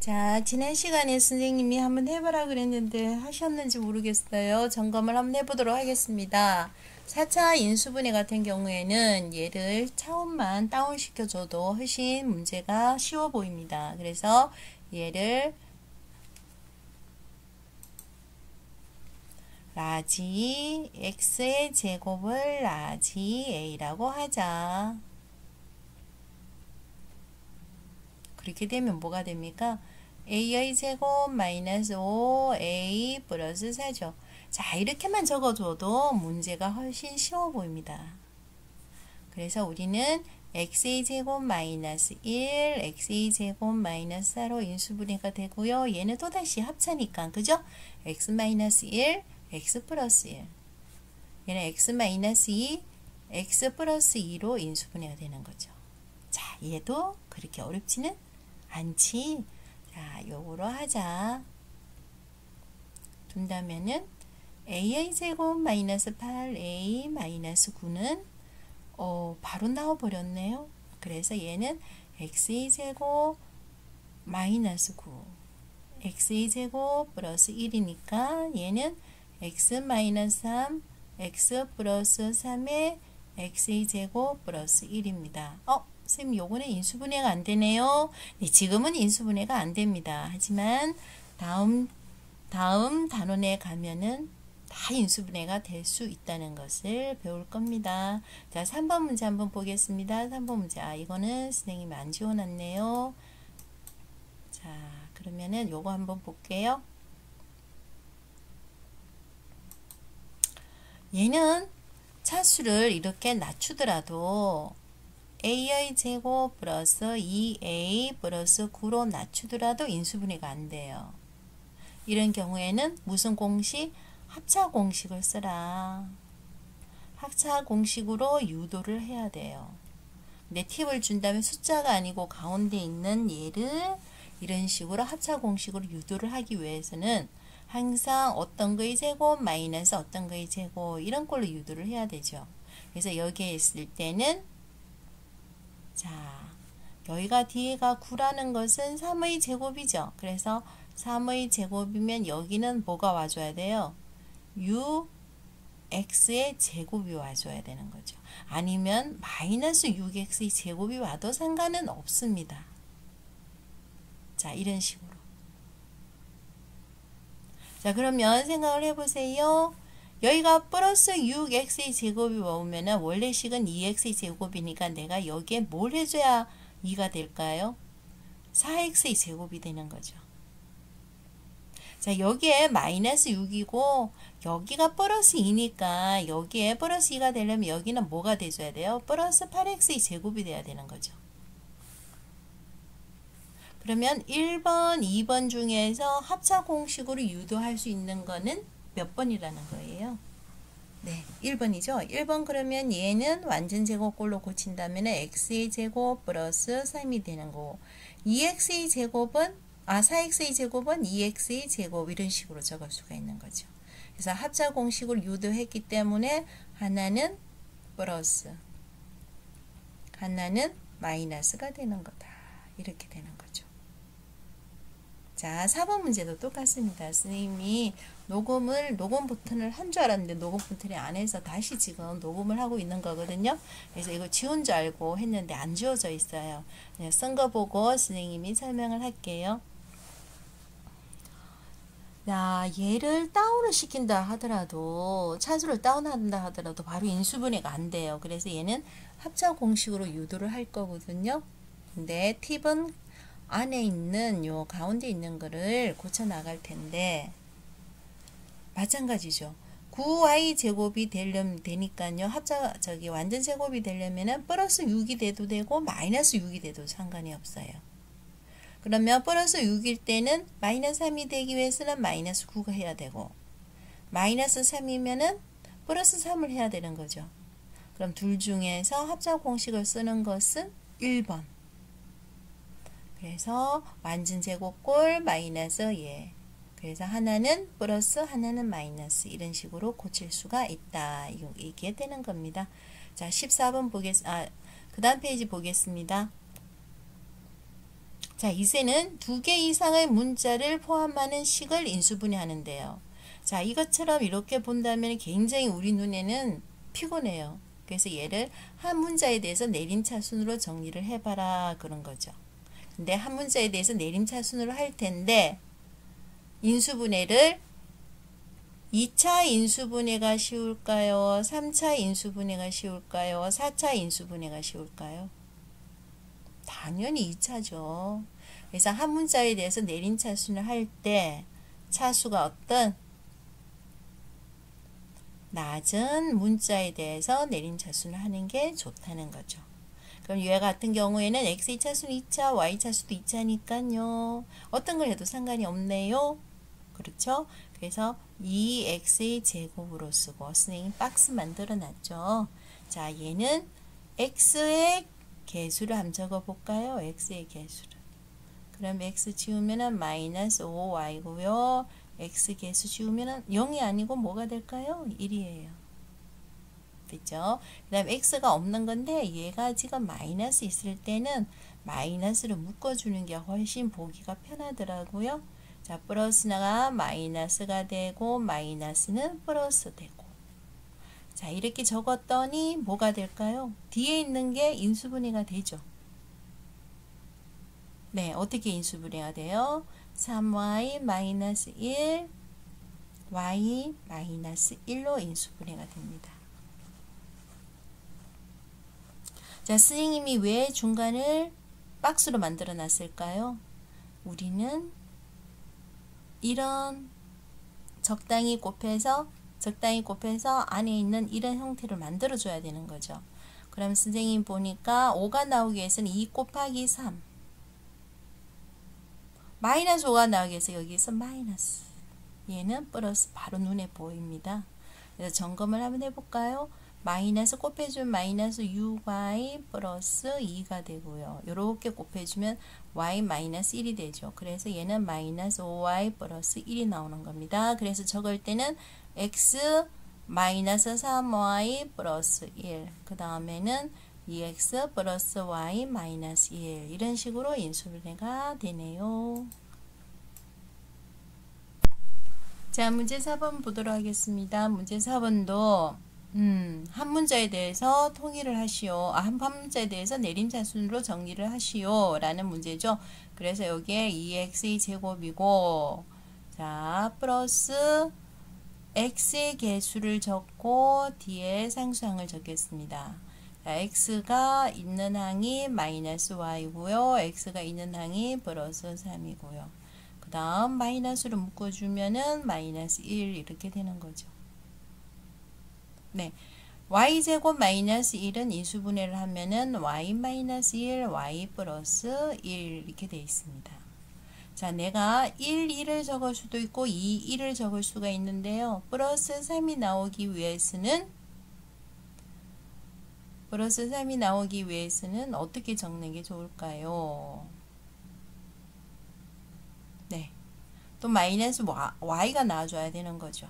자, 지난 시간에 선생님이 한번 해보라 그랬는데 하셨는지 모르겠어요. 점검을 한번 해보도록 하겠습니다. 4차 인수분해 같은 경우에는 얘를 차원만 다운시켜줘도 훨씬 문제가 쉬워 보입니다. 그래서 얘를 라지 x의 제곱을 라지 a라고 하자. 그렇게 되면 뭐가 됩니까? a의 제곱 마이너스 5a 플러스 4죠. 자, 이렇게만 적어줘도 문제가 훨씬 쉬워 보입니다. 그래서 우리는 x의 제곱 마이너스 1, x의 제곱 마이너스 4로 인수분해가 되고요. 얘는 또다시 합차니까, 그죠? x 마이너스 1, x 플러스 1. 얘는 x 마이너스 2, x 플러스 2로 인수분해가 되는 거죠. 자, 얘도 그렇게 어렵지는 않지. 자, 요거로 하자. 둔다면은 a의 제곱 마이너스 8a 마이너스 9는 바로 나와버렸네요. 그래서 얘는 x의 제곱 마이너스 9 x의 제곱 플러스 1이니까 얘는 x 마이너스 3 x 플러스 3의 x의 제곱 플러스 1입니다. 선생님 요거는 인수분해가 안 되네요. 네, 지금은 인수분해가 안 됩니다. 하지만 다음 단원에 가면은 다 인수분해가 될 수 있다는 것을 배울 겁니다. 자, 3번 문제 한번 보겠습니다. 3번 문제. 이거는 선생님이 안 지워놨네요. 자, 그러면은 요거 한번 볼게요. 얘는 차수를 이렇게 낮추더라도 a의 제곱 플러스 2a 플러스 9로 낮추더라도 인수분해가 안 돼요. 이런 경우에는 무슨 공식? 합차 공식을 쓰라. 합차 공식으로 유도를 해야 돼요. 근데 팁을 준다면 숫자가 아니고 가운데 있는 얘를 이런 식으로 합차 공식으로 유도를 하기 위해서는 항상 어떤 거의 제곱 마이너스 어떤 거의 제곱 이런 걸로 유도를 해야 되죠. 그래서 여기에 있을 때는 자, 여기가 뒤에가 9라는 것은 3의 제곱이죠. 그래서 3의 제곱이면 여기는 뭐가 와줘야 돼요? 6x의 제곱이 와줘야 되는 거죠. 아니면 마이너스 6x의 제곱이 와도 상관은 없습니다. 자, 이런 식으로. 자, 그러면 생각을 해보세요. 여기가 플러스 6x의 제곱이 오면 원래 식은 2x의 제곱이니까 내가 여기에 뭘 해줘야 2가 될까요? 4x의 제곱이 되는 거죠. 자, 여기에 마이너스 6이고 여기가 플러스 2니까 여기에 플러스 2가 되려면 여기는 뭐가 돼줘야 돼요? 플러스 8x의 제곱이 돼야 되는 거죠. 그러면 1번, 2번 중에서 합차 공식으로 유도할 수 있는 거는 몇 번이라는 거예요? 네, 1번이죠. 1번 그러면 얘는 완전 제곱꼴로 고친다면 x의 제곱 플러스 3이 되는 거고 2x의 제곱은 4x의 제곱은 2x의 제곱 이런 식으로 적을 수가 있는 거죠. 그래서 합차 공식을 유도했기 때문에 하나는 플러스 하나는 마이너스가 되는 거다. 이렇게 되는 거죠. 자, 4번 문제도 똑같습니다. 선생님이 녹음 버튼을 한 줄 알았는데 녹음 버튼이 안 해서 다시 지금 녹음을 하고 있는 거거든요. 그래서 이거 지운 줄 알고 했는데 안 지워져 있어요. 그냥 쓴 거 보고 선생님이 설명을 할게요. 자, 얘를 다운을 시킨다 하더라도 차수를 다운한다 하더라도 바로 인수분해가 안 돼요. 그래서 얘는 합차 공식으로 유도를 할 거거든요. 근데 팁은 안에 있는 요 가운데 있는 거를 고쳐 나갈 텐데 마찬가지죠. 9y 제곱이 되니까요. 완전 제곱이 되려면은 플러스 6이 돼도 되고 마이너스 6이 돼도 상관이 없어요. 그러면 플러스 6일 때는 마이너스 3이 되기 위해서는 마이너스 9가 해야 되고 마이너스 3이면은 플러스 3을 해야 되는 거죠. 그럼 둘 중에서 합차 공식을 쓰는 것은 1번. 그래서 완전 제곱꼴 마이너스 예. 그래서 하나는 플러스 하나는 마이너스 이런 식으로 고칠 수가 있다. 이게 되는 겁니다. 자, 14번 그 다음 페이지 보겠습니다. 자, 이제는 2개 이상의 문자를 포함하는 식을 인수분해하는데요. 자, 이것처럼 이렇게 본다면 굉장히 우리 눈에는 피곤해요. 그래서 얘를 한 문자에 대해서 내림차순으로 정리를 해봐라 그런 거죠. 근데 한 문자에 대해서 내림차순으로 할 텐데 인수분해를 2차 인수분해가 쉬울까요? 3차 인수분해가 쉬울까요? 4차 인수분해가 쉬울까요? 당연히 2차죠. 그래서 한 문자에 대해서 내림차순을 할 때 차수가 어떤 낮은 문자에 대해서 내림차순을 하는 게 좋다는 거죠. 그럼 얘 같은 경우에는 x의 차수는 2차, y 차수도 2차니까요. 어떤 걸 해도 상관이 없네요. 그렇죠? 그래서 2x의 제곱으로 쓰고 선생님 박스 만들어 놨죠. 자, 얘는 x의 개수를 한번 적어 볼까요? x의 개수를. 그럼 x 지우면은 마이너스 5y고요. x 개수 지우면은 0이 아니고 뭐가 될까요? 1이에요. 됐죠? 그 다음 x가 없는 건데 얘가 지금 마이너스 있을 때는 마이너스를 묶어주는 게 훨씬 보기가 편하더라고요. 자, 플러스가 마이너스가 되고 마이너스는 플러스 되고. 자, 이렇게 적었더니 뭐가 될까요? 뒤에 있는 게 인수분해가 되죠. 네, 어떻게 인수분해가 돼요? 3y-1 y-1로 인수분해가 됩니다. 자, 선생님이 왜 중간을 박스로 만들어 놨을까요? 우리는 이런 적당히 곱해서 안에 있는 이런 형태를 만들어 줘야 되는 거죠. 그럼 선생님 보니까 5가 나오기 위해서는 2 곱하기 3 마이너스 5가 나오기 위해서 여기서 마이너스, 얘는 플러스 바로 눈에 보입니다. 그래서 점검을 한번 해볼까요? 마이너스 곱해주면 마이너스 6y 플러스 2가 되고요. 이렇게 곱해주면 y 마이너스 1이 되죠. 그래서 얘는 마이너스 5y 플러스 1이 나오는 겁니다. 그래서 적을 때는 x 마이너스 3y 플러스 1, 그 다음에는 2x 플러스 y 마이너스 1, 이런 식으로 인수분해가 되네요. 자, 문제 4번 보도록 하겠습니다. 문제 4번도 한 문자에 대해서 통일을 하시오. 한 문자에 대해서 내림차순으로 정리를 하시오 라는 문제죠. 그래서 여기에 2x의 제곱이고, 자, 플러스 x의 개수를 적고 뒤에 상수항을 적겠습니다. 자, x가 있는 항이 마이너스 y고요. x가 있는 항이 플러스 3이고요. 그 다음 마이너스로 묶어주면은 마이너스 1 이렇게 되는 거죠. 네, y제곱 마이너스 1은 인수분해를 하면은 y 마이너스 1, y 플러스 1 이렇게 되어 있습니다. 자, 내가 1, 2를 적을 수도 있고 2, 1을 적을 수가 있는데요. 플러스 3이 나오기 위해서는 어떻게 적는 게 좋을까요? 네, 또 마이너스 y가 나와줘야 되는 거죠.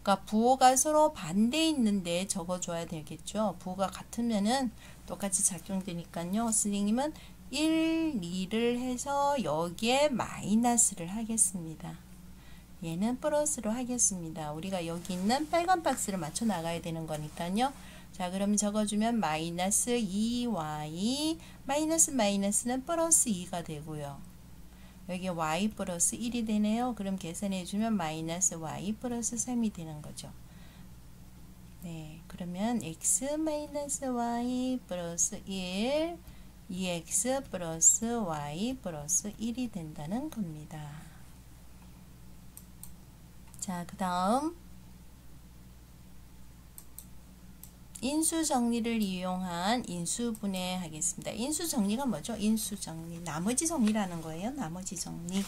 그러니까 부호가 서로 반대에 있는데 적어줘야 되겠죠. 부호가 같으면은 똑같이 작용되니까요. 선생님은 1, 2를 해서 여기에 마이너스를 하겠습니다. 얘는 플러스로 하겠습니다. 우리가 여기 있는 빨간 박스를 맞춰 나가야 되는 거니까요. 자, 그럼 적어주면 마이너스 2y 마이너스는 플러스 2가 되고요. 여기 y 플러스 1이 되네요. 그럼 계산해주면 마이너스 y 플러스 3이 되는 거죠. 네, 그러면 x 마이너스 y 플러스 1, 2x 플러스 y 플러스 1이 된다는 겁니다. 자, 그 다음 인수정리를 이용한 인수분해 하겠습니다. 인수정리가 뭐죠? 인수정리, 나머지 정리라는 거예요. 나머지 정리.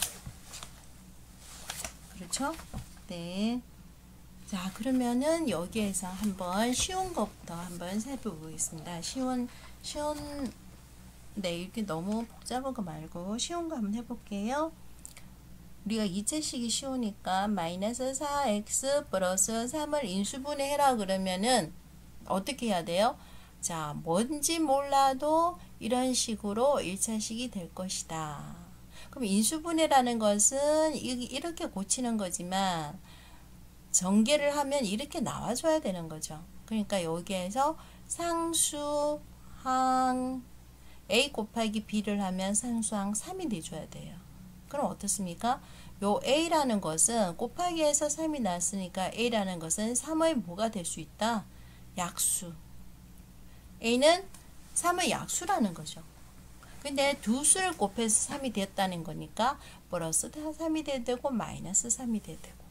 그렇죠? 네. 자, 그러면은 여기에서 한번 쉬운 것부터 한번 살펴보겠습니다. 네, 이렇게 너무 복잡한 거 말고 쉬운 거 한번 해볼게요. 우리가 2차식이 쉬우니까 마이너스 4x 플러스 3을 인수분해해라 그러면은 어떻게 해야 돼요? 자, 뭔지 몰라도 이런 식으로 1차식이 될 것이다. 그럼 인수분해라는 것은 이렇게 고치는 거지만 전개를 하면 이렇게 나와줘야 되는 거죠. 그러니까 여기에서 상수항 A 곱하기 B를 하면 상수항 3이 돼줘야 돼요. 그럼 어떻습니까? 요 A라는 것은 곱하기해서 3이 나왔으니까 A라는 것은 3의 뭐가 될 수 있다? 약수. A는 3의 약수라는 거죠. 근데 두 수를 곱해서 3이 되었다는 거니까 플러스 3이 돼야 되고 마이너스 3이 돼야 되고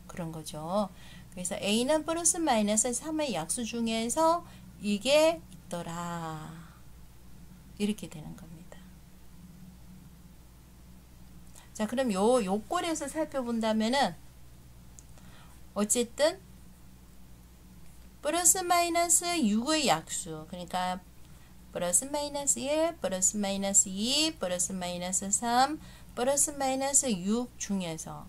그런 거죠. 그래서 A는 플러스 마이너스 3의 약수 중에서 이게 있더라. 이렇게 되는 겁니다. 자, 그럼 요 꼴에서 살펴본다면은 어쨌든 플러스 마이너스 6의 약수, 그러니까 플러스 마이너스 1, 플러스 마이너스 2, 플러스 마이너스 3, 플러스 마이너스 6 중에서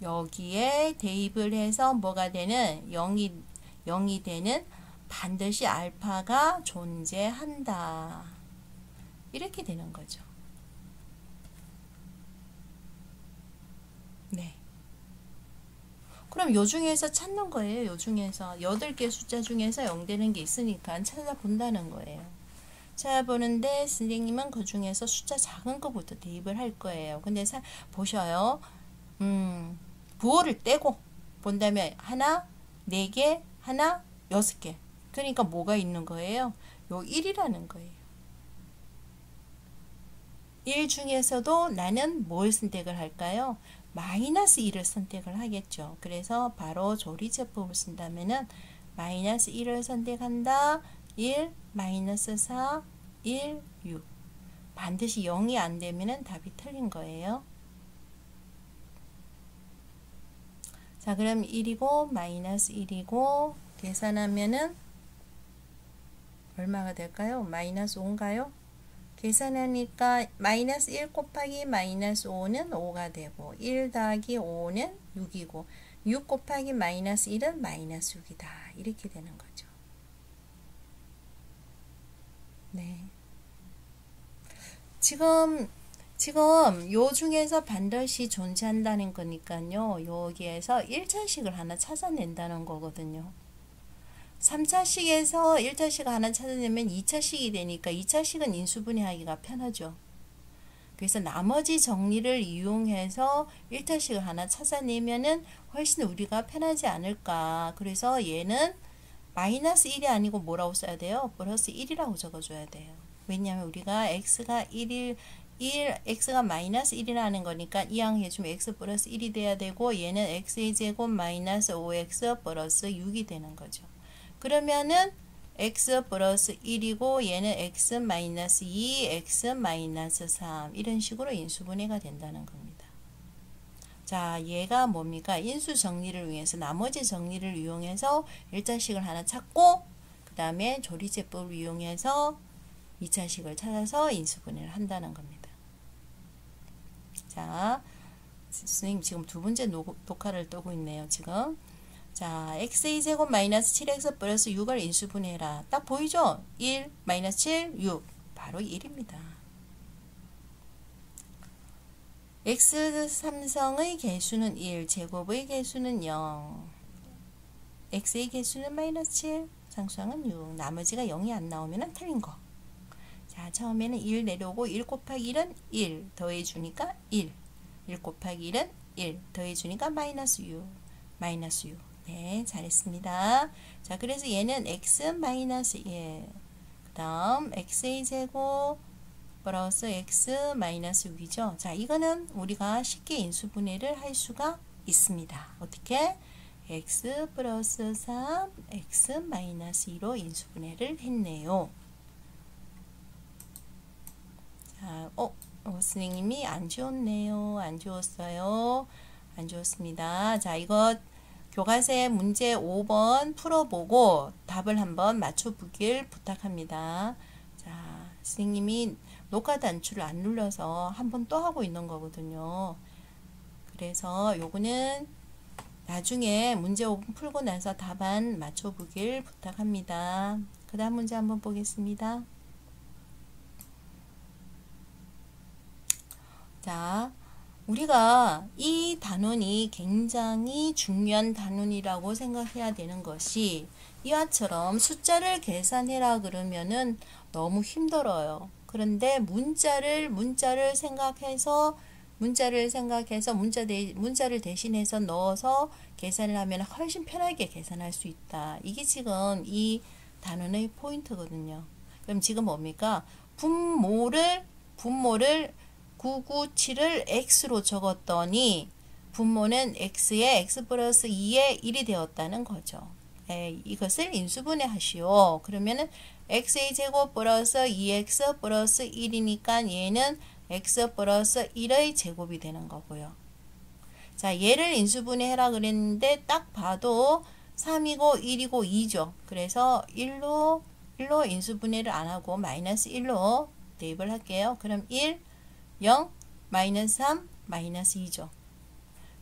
여기에 대입을 해서 뭐가 되는 0이 되는 반드시 알파가 존재한다. 이렇게 되는 거죠. 네. 그럼 요 중에서 찾는 거예요. 요 중에서 8개 숫자 중에서 0 되는 게 있으니까 찾아본다는 거예요. 찾아보는데 선생님은 그 중에서 숫자 작은 거부터 대입을 할 거예요. 근데 보셔요. 부호를 떼고 본다면 하나, 4개, 하나, 6개. 그러니까 뭐가 있는 거예요? 요 1이라는 거예요. 1 중에서도 나는 뭘 선택을 할까요? 마이너스 1을 선택을 하겠죠. 그래서 바로 조리제법을 쓴다면은 마이너스 1을 선택한다. 1, 마이너스 4, 1, 6. 반드시 0이 안 되면은 답이 틀린 거예요. 자, 그럼 1이고 마이너스 1이고 계산하면은 얼마가 될까요? 마이너스 5인가요? 계산하니까 마이너스 1 곱하기 마이너스 5는 5가 되고 1 더하기 5는 6이고 6 곱하기 마이너스 1은 마이너스 6이다. 이렇게 되는 거죠. 네. 지금 요 중에서 반드시 존재한다는 거니까요. 여기에서 1차식을 하나 찾아낸다는 거거든요. 3차식에서 1차식 하나 찾아내면 2차식이 되니까 2차식은 인수분해하기가 편하죠. 그래서 나머지 정리를 이용해서 1차식을 하나 찾아내면은 훨씬 우리가 편하지 않을까. 그래서 얘는 마이너스 1이 아니고 뭐라고 써야 돼요? 플러스 1이라고 적어줘야 돼요. 왜냐하면 우리가 x가 x가 마이너스 1이라는 거니까 이항해주면 x 플러스 1이 돼야 되고 얘는 x의 제곱 마이너스 5x 플러스 6이 되는 거죠. 그러면은 x 플러스 1이고 얘는 x 마이너스 2, x 마이너스 3 이런 식으로 인수분해가 된다는 겁니다. 자, 얘가 뭡니까? 인수 정리를 위해서 나머지 정리를 이용해서 1차식을 하나 찾고 그 다음에 조리제법을 이용해서 2차식을 찾아서 인수분해를 한다는 겁니다. 자, 선생님 지금 두 번째 녹화를 뜨고 있네요. 지금 자, x제곱 마이너스 7x 플러스 6을 인수분해해라. 딱 보이죠? 1, 마이너스 7, 6. 바로 1입니다. x 삼성의 개수는 1, 제곱의 개수는 0. x의 개수는 마이너스 7, 상수항은 6. 나머지가 0이 안 나오면 틀린 거. 자, 처음에는 1 내려오고 1 곱하기 1은 1 더해주니까 1. 1 곱하기 1은 1 더해주니까 마이너스 6. 마이너스 6. 네, 잘했습니다. 자, 그래서 얘는 x 마이너스 1. 그 다음 x의 제곱 플러스 x 마이너스 6이죠. 자, 이거는 우리가 쉽게 인수분해를 할 수가 있습니다. 어떻게? x 플러스 3, x 마이너스 2로 인수분해를 했네요. 자, 선생님이 안 지웠네요. 안 지웠어요. 안 지웠습니다. 자, 이거 교과서 문제 5번 풀어보고 답을 한번 맞춰보길 부탁합니다. 자, 선생님이 녹화 단추를 안 눌러서 한번 또 하고 있는 거거든요. 그래서 요거는 나중에 문제 5분 풀고 나서 답안 맞춰보길 부탁합니다. 그 다음 문제 한번 보겠습니다. 자, 우리가 이 단원이 굉장히 중요한 단원이라고 생각해야 되는 것이 이와처럼 숫자를 계산해라 그러면은 너무 힘들어요. 그런데 문자를 생각해서 문자를 대신해서 넣어서 계산을 하면 훨씬 편하게 계산할 수 있다. 이게 지금 이 단원의 포인트거든요. 그럼 지금 뭡니까? 분모를 997을 x로 적었더니 분모는 x에 x 플러스 2에 1이 되었다는 거죠. 이것을 인수분해 하시오. 그러면은 x의 제곱 플러스 2x 플러스 1이니까 얘는 x 플러스 1의 제곱이 되는 거고요. 자, 얘를 인수분해 해라 그랬는데 딱 봐도 3이고 1이고 2죠. 그래서 1로 인수분해를 안 하고 마이너스 1로 대입을 할게요. 그럼 1 0, 마이너스 3, 마이너스 2죠.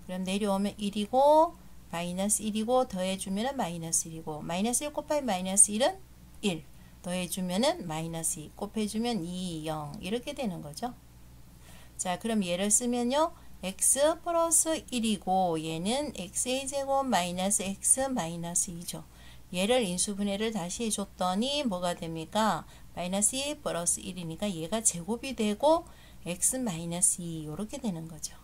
그럼 내려오면 1이고 마이너스 1이고 더해주면 마이너스 1이고 마이너스 1 곱하기 마이너스 1은 1 더해주면 마이너스 2 곱해주면 2, 0 이렇게 되는 거죠. 자, 그럼 얘를 쓰면요. x 플러스 1이고 얘는 x의 제곱 마이너스 x 마이너스 2죠. 얘를 인수분해를 다시 해줬더니 뭐가 됩니까? 마이너스 2 플러스 1이니까 얘가 제곱이 되고 x-2 이렇게 되는 거죠.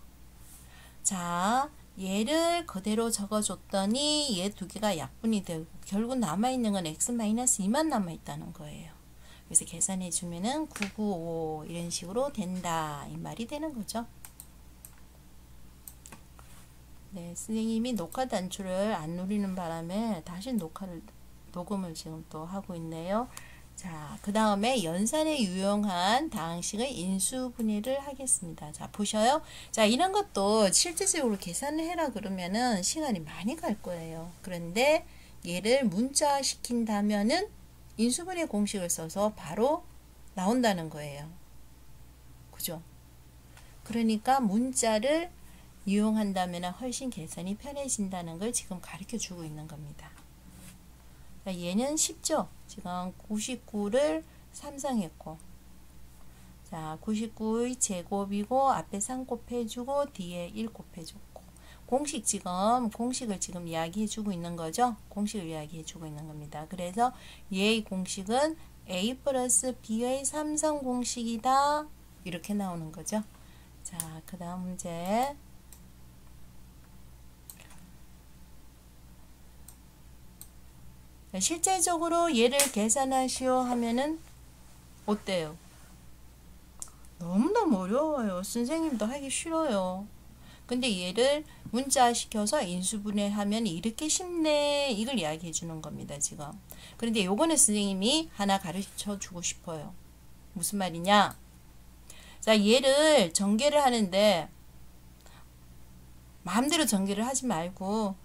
자, 얘를 그대로 적어줬더니 얘 두 개가 약분이 되고 결국 남아있는 건 x-2만 남아있다는 거예요. 그래서 계산해 주면은 995 이런 식으로 된다 이 말이 되는 거죠. 네, 선생님이 녹화 단추를 안 누리는 바람에 다시 녹음을 지금 또 하고 있네요. 자, 그 다음에 연산에 유용한 다항식의 인수분해를 하겠습니다. 자, 보셔요. 자, 이런 것도 실질적으로 계산을 해라 그러면은 시간이 많이 갈 거예요. 그런데 얘를 문자 시킨다면은 인수분해 공식을 써서 바로 나온다는 거예요. 그죠? 그러니까 문자를 이용한다면 훨씬 계산이 편해진다는 걸 지금 가르쳐 주고 있는 겁니다. 자, 얘는 쉽죠? 지금 99를 삼성했고, 자, 99의 제곱이고, 앞에 3 곱해주고, 뒤에 1 곱해줬고, 공식을 지금 이야기해주고 있는 거죠? 공식을 이야기해주고 있는 겁니다. 그래서 얘의 공식은 a 플러스 b의 삼성 공식이다. 이렇게 나오는 거죠. 자, 그 다음 문제. 실제적으로 얘를 계산하시오 하면은 어때요? 너무너무 어려워요. 선생님도 하기 싫어요. 근데 얘를 문자 시켜서 인수분해하면 이렇게 쉽네 이걸 이야기해 주는 겁니다. 지금. 그런데 요거는 선생님이 하나 가르쳐 주고 싶어요. 무슨 말이냐? 자, 얘를 전개를 하는데 마음대로 전개를 하지 말고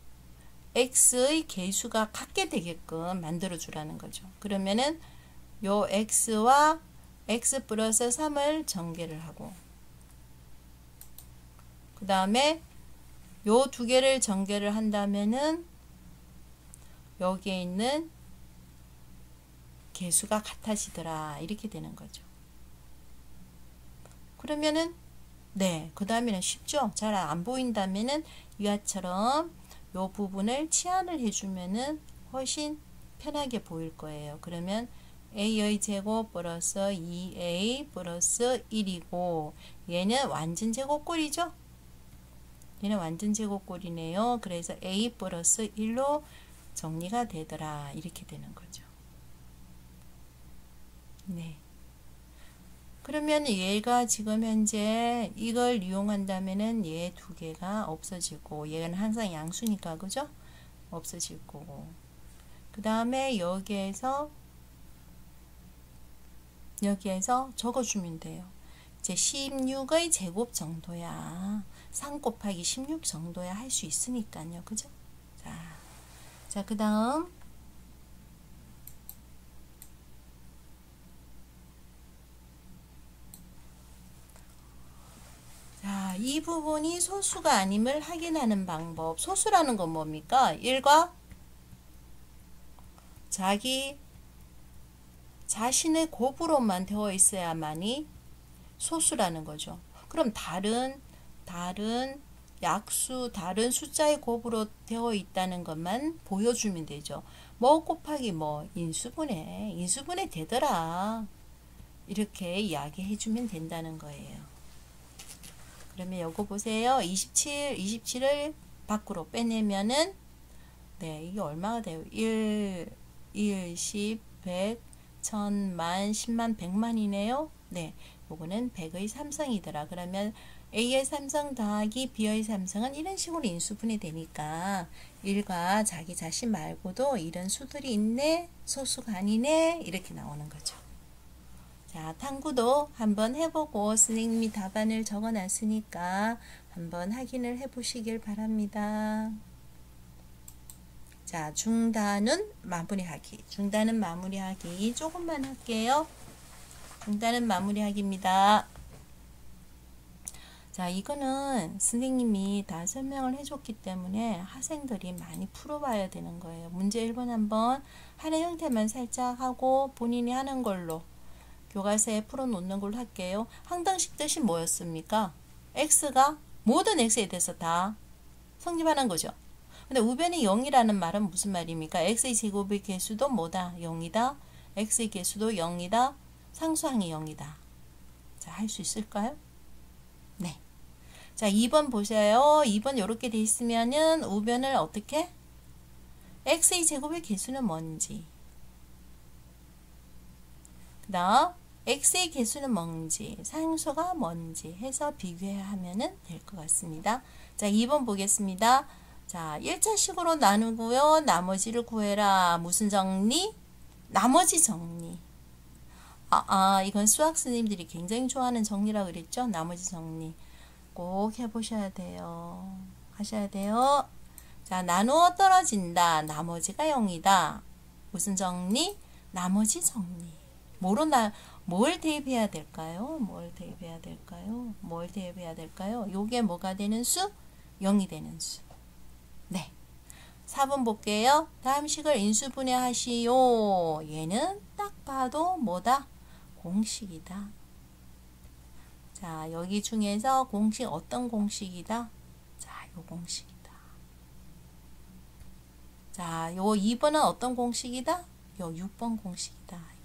x의 개수가 같게 되게끔 만들어 주라는 거죠. 그러면은 요 x와 x 플러스 3을 전개를 하고 그 다음에 요 두 개를 전개를 한다면은 여기에 있는 개수가 같아지더라 이렇게 되는 거죠. 그러면은 네, 그 다음에는 쉽죠. 잘 안 보인다면은 이와처럼 요 부분을 치환을 해주면은 훨씬 편하게 보일 거예요. 그러면 a의 제곱 플러스 2a 플러스 1이고 얘는 완전 제곱꼴이죠. 얘는 완전 제곱꼴이네요. 그래서 a 플러스 1로 정리가 되더라. 이렇게 되는 거죠. 네. 그러면 얘가 지금 현재 이걸 이용한다면은 얘 두 개가 없어지고 얘는 항상 양수니까 그죠? 없어질 거고 그 다음에 여기에서 적어주면 돼요. 이제 16의 제곱 정도야. 3 곱하기 16 정도야 할 수 있으니까요. 그죠? 자, 그 다음 자, 이 부분이 소수가 아님을 확인하는 방법. 소수라는 건 뭡니까? 1과 자신의 곱으로만 되어 있어야만이 소수라는 거죠. 그럼 다른 약수, 다른 숫자의 곱으로 되어 있다는 것만 보여주면 되죠. 뭐 곱하기 뭐 인수분해 되더라. 이렇게 이야기해 주면 된다는 거예요. 그러면 요거 보세요. 27을 밖으로 빼내면은 네, 이게 얼마가 돼요? 1, 10, 100, 1000만, 10만, 100만이네요. 네, 요거는 100의 삼성이더라. 그러면 A의 삼성 더하기 B의 삼성은 이런 식으로 인수분해 되니까 1과 자기 자신 말고도 이런 수들이 있네, 소수가 아니네, 이렇게 나오는 거죠. 자, 탐구도 한번 해보고 선생님이 답안을 적어 놨으니까 한번 확인을 해 보시길 바랍니다. 자, 중단은 마무리하기. 중단은 마무리하기. 조금만 할게요. 중단은 마무리하기입니다. 자, 이거는 선생님이 다 설명을 해줬기 때문에 학생들이 많이 풀어봐야 되는 거예요. 문제 1번 한번 하는 형태만 살짝 하고 본인이 하는 걸로 교과서에 풀어놓는 걸로 할게요. 항등식 뜻이 뭐였습니까? x가 모든 x에 대해서 다 성립하는 거죠. 근데 우변이 0이라는 말은 무슨 말입니까? x의 제곱의 개수도 뭐다? 0이다. x의 개수도 0이다. 상수항이 0이다. 자, 할 수 있을까요? 네. 자, 2번 보세요. 2번 이렇게 돼 있으면은 우변을 어떻게? x의 제곱의 개수는 뭔지. 그 다음 x의 개수는 뭔지, 상수가 뭔지 해서 비교하면 될 것 같습니다. 자, 2번 보겠습니다. 자, 1차식으로 나누고요. 나머지를 구해라. 무슨 정리? 나머지 정리. 이건 수학 선생님들이 굉장히 좋아하는 정리라고 그랬죠? 나머지 정리. 꼭 해보셔야 돼요. 하셔야 돼요. 자, 나누어 떨어진다. 나머지가 0이다. 무슨 정리? 나머지 정리. 뭘 대입해야 될까요? 뭘 대입해야 될까요? 뭘 대입해야 될까요? 요게 뭐가 되는 수? 0이 되는 수. 네. 4번 볼게요. 다음 식을 인수분해 하시오. 얘는 딱 봐도 뭐다? 공식이다. 자, 여기 중에서 공식 어떤 공식이다? 자, 요 공식이다. 자, 요 2번은 어떤 공식이다? 요 6번 공식이다.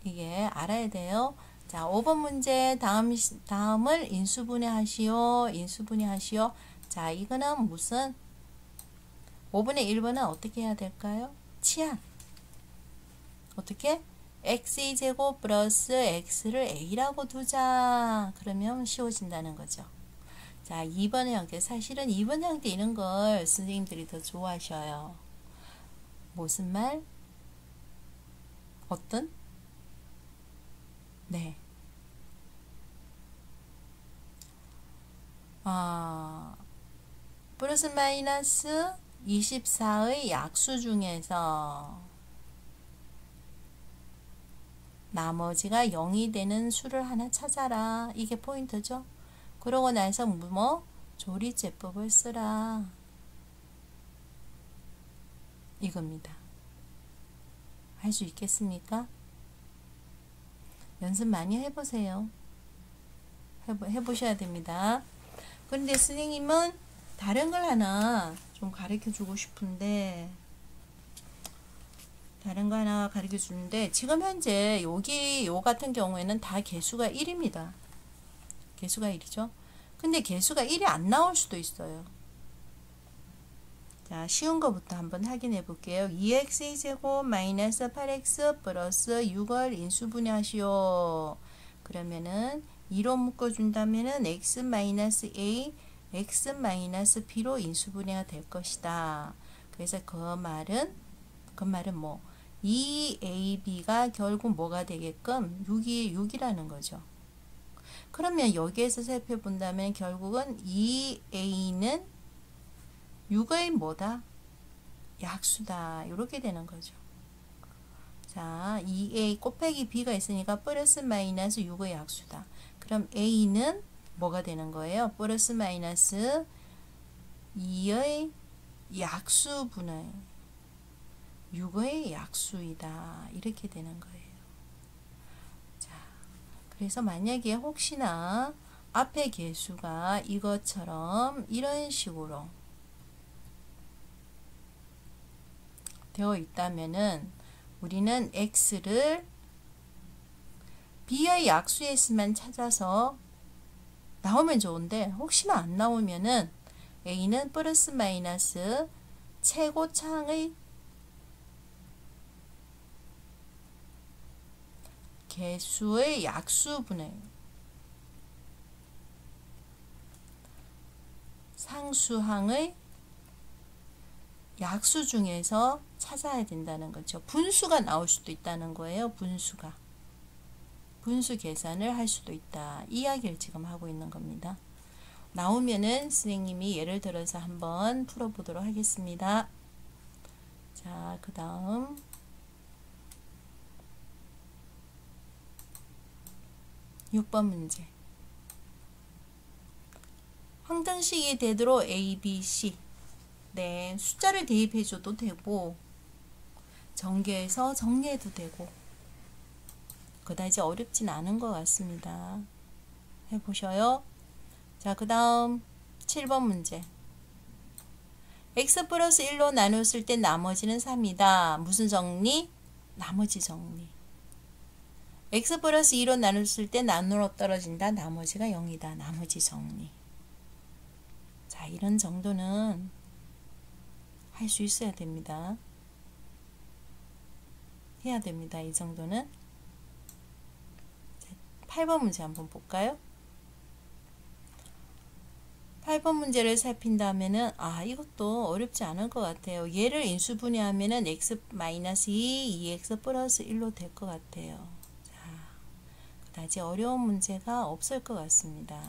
이게 알아야 돼요. 자, 5번 문제 다음을 인수분해 하시오. 인수분해 하시오. 자, 이거는 무슨 5분의 1번은 어떻게 해야 될까요? 치안. 어떻게? x의 제곱 플러스 x를 a라고 두자. 그러면 쉬워진다는 거죠. 자, 2번 형태. 사실은 2번 형태 이런 걸 선생님들이 더 좋아하셔요. 무슨 말? 어떤? 네. 플러스 마이너스 24의 약수 중에서 나머지가 0이 되는 수를 하나 찾아라. 이게 포인트죠. 그러고 나서 조리제법을 쓰라. 이겁니다. 할 수 있겠습니까? 연습 많이 해보세요. 해보셔야 됩니다. 그런데 선생님은 다른 걸 하나 좀 가르쳐 주고 싶은데 지금 현재 요 같은 경우에는 다 개수가 1입니다. 개수가 1이죠. 근데 개수가 1이 안 나올 수도 있어요. 자, 쉬운 거부터 한번 확인해 볼게요. 2x의 제곱 마이너스 8x 플러스 6을 인수분해 하시오. 그러면은 2로 묶어준다면은 x 마이너스 a, x 마이너스 b로 인수분해가 될 것이다. 그래서 그 말은 뭐 2ab가 결국 뭐가 되게끔 6이라는 거죠. 그러면 여기에서 살펴본다면 결국은 2a는 6의 뭐다? 약수다. 이렇게 되는 거죠. 자, 2a 곱하기 b가 있으니까 플러스 마이너스 6의 약수다. 그럼 a는 뭐가 되는 거예요? 플러스 마이너스 2의 약수분의 6의 약수이다. 이렇게 되는 거예요. 자, 그래서 만약에 혹시나 앞에 개수가 이것처럼 이런 식으로 되어 있다면은 우리는 x를 b의 약수의 수만 찾아서 나오면 좋은데 혹시나 안 나오면은 a는 플러스 마이너스 최고창의 개수의 약수분의 상수항의 약수 중에서 찾아야 된다는 거죠. 분수가 나올 수도 있다는 거예요. 분수 계산을 할 수도 있다. 이야기를 지금 하고 있는 겁니다. 나오면은 선생님이 예를 들어서 한번 풀어보도록 하겠습니다. 자, 그 다음 6번 문제. 황등식이 되도록 A, B, C. 네, 숫자를 대입해줘도 되고 전개해서 정리해도 되고 그다지 어렵진 않은 것 같습니다. 해보셔요. 자, 그 다음 7번 문제. x 플러스 1로 나눴을 때 나머지는 3이다. 무슨 정리? 나머지 정리. x 플러스 2로 나눴을 때 나누어 떨어진다. 나머지가 0이다. 나머지 정리. 자, 이런 정도는 할 수 있어야 됩니다. 해야 됩니다. 이 정도는. 8번 문제 한번 볼까요? 8번 문제를 살핀다면은 이것도 어렵지 않을 것 같아요. 얘를 인수분해하면은 x-2, 2x 플러스 1로 될 것 같아요. 자, 그다지 어려운 문제가 없을 것 같습니다.